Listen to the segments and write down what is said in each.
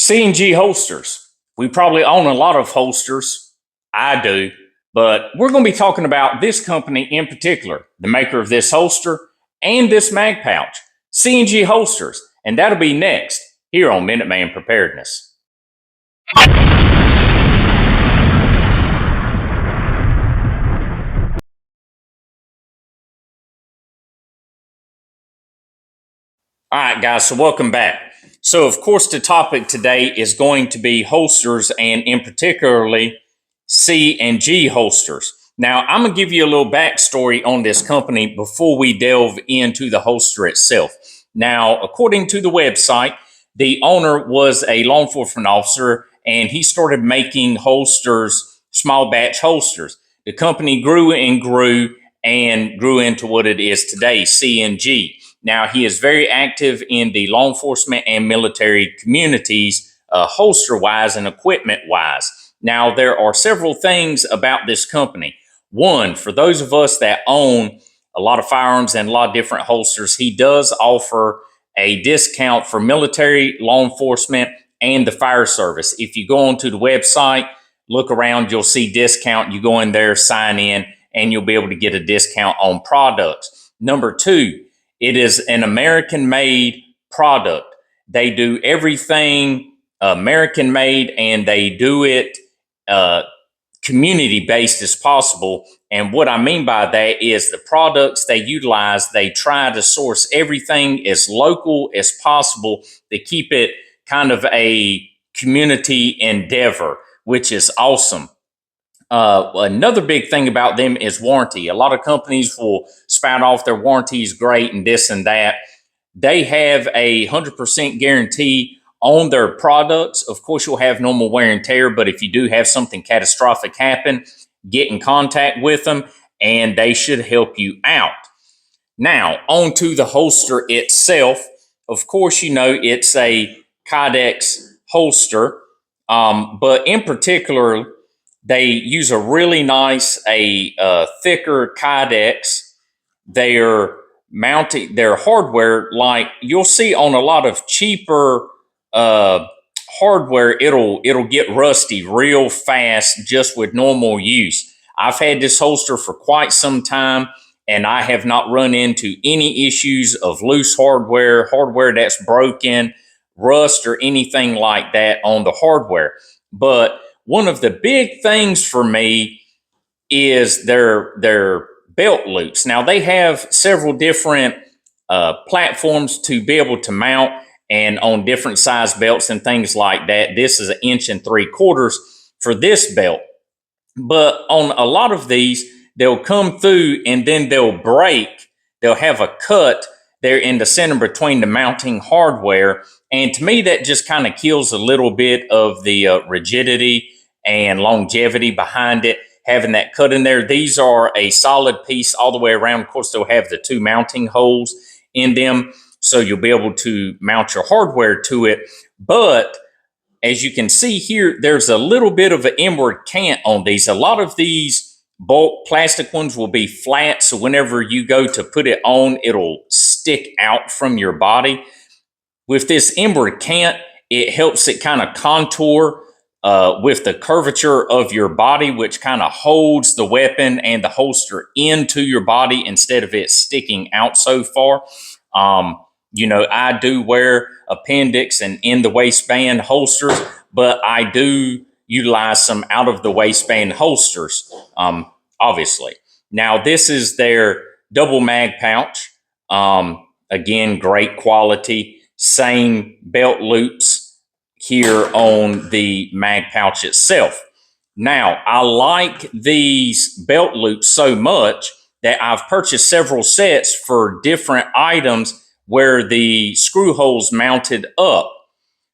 C&G holsters. We probably own a lot of holsters. I do. But we're going to be talking about this company in particular, the maker of this holster and this mag pouch, C&G holsters. And that'll be next here on Minuteman Preparedness. All right, guys, so welcome back. So, of course, the topic today is going to be holsters and in particularly C&G holsters. Now, I'm going to give you a little backstory on this company before we delve into the holster itself. Now, according to the website, the owner was a law enforcement officer and he started making holsters, small batch holsters. The company grew and grew into what it is today, C&G. Now, he is very active in the law enforcement and military communities, holster-wise and equipment-wise. Now, there are several things about this company. One, for those of us that own a lot of firearms and a lot of different holsters, he does offer a discount for military, law enforcement, and the fire service. If you go onto the website, look around, you'll see discount. You go in there, sign in, and you'll be able to get a discount on products. Number two, it is an American-made product. They do everything American-made, and they do it community-based as possible. And what I mean by that is the products they utilize, they try to source everything as local as possible to keep it kind of a community endeavor, which is awesome. Another big thing about them is warranty. A lot of companies will spout off their warranty is great and this and that. They have a 100% guarantee on their products. Of course, you'll have normal wear and tear, but if you do have something catastrophic happen, get in contact with them and they should help you out. Now, on to the holster itself. Of course, you know it's a Kydex holster, but in particular, they use a really nice, thicker Kydex. They're mounted, their hardware, like you'll see on a lot of cheaper hardware, it'll get rusty real fast just with normal use. I've had this holster for quite some time, and I have not run into any issues of loose hardware that's broken, rust, or anything like that on the hardware. But one of the big things for me is their belt loops. Now, they have several different platforms to be able to mount and on different size belts and things like that. This is 1 3/4 for this belt. But on a lot of these, they'll come through and then they'll break. They'll have a cut there in the center between the mounting hardware. And to me, that just kind of kills a little bit of the rigidity and longevity behind it, having that cut in there. These are a solid piece all the way around. Of course, they'll have the 2 mounting holes in them, so you'll be able to mount your hardware to it. But as you can see here, there's a little bit of an inward cant on these. A lot of these bulk plastic ones will be flat, so whenever you go to put it on, it'll stick out from your body. With this inward cant, it helps it kind of contour with the curvature of your body, which kind of holds the weapon and the holster into your body instead of it sticking out so far. You know, I do wear appendix and in the waistband holsters, but I do utilize some out of the waistband holsters, obviously. Now, this is their double mag pouch. Again, great quality, same belt loops here on the mag pouch itself. Now, I like these belt loops so much that I've purchased several sets for different items where the screw holes mounted up.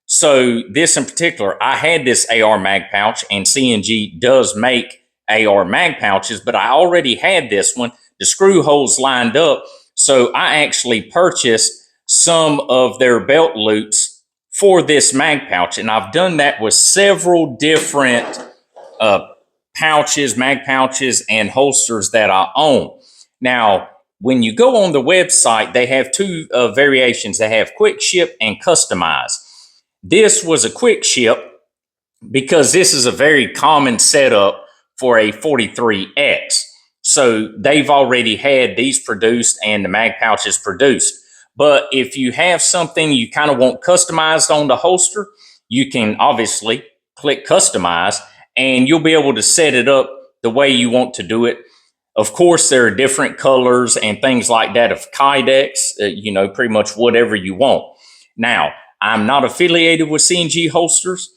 So this in particular, I had this AR mag pouch, and C&G does make AR mag pouches, but I already had this one, the screw holes lined up. So I actually purchased some of their belt loops for this mag pouch, and I've done that with several different pouches, mag pouches, and holsters that I own. Now, when you go on the website, they have 2 variations. They have quick ship and customize. This was a quick ship because this is a very common setup for a 43X. So they've already had these produced and the mag pouches produced. But if you have something you kind of want customized on the holster, you can obviously click customize and you'll be able to set it up the way you want to do it. Of course, there are different colors and things like that of Kydex, pretty much whatever you want. Now, I'm not affiliated with C&G Holsters.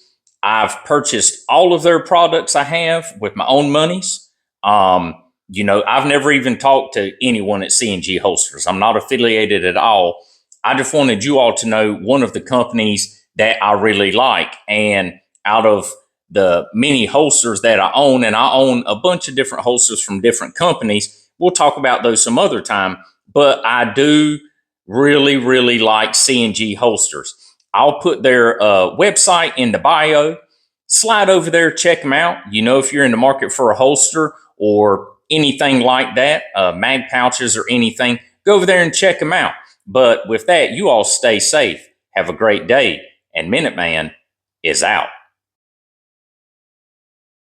I've purchased all of their products I have with my own monies. I've never even talked to anyone at C&G Holsters. I'm not affiliated at all. I just wanted you all to know one of the companies that I really like. And out of the many holsters that I own, and I own a bunch of different holsters from different companies, we'll talk about those some other time. But I do really, really like C&G Holsters. I'll put their website in the bio. Slide over there, check them out. If you're in the market for a holster or anything like that, mag pouches or anything, go over there and check them out. But with that, you all stay safe. Have a great day. And Minuteman is out.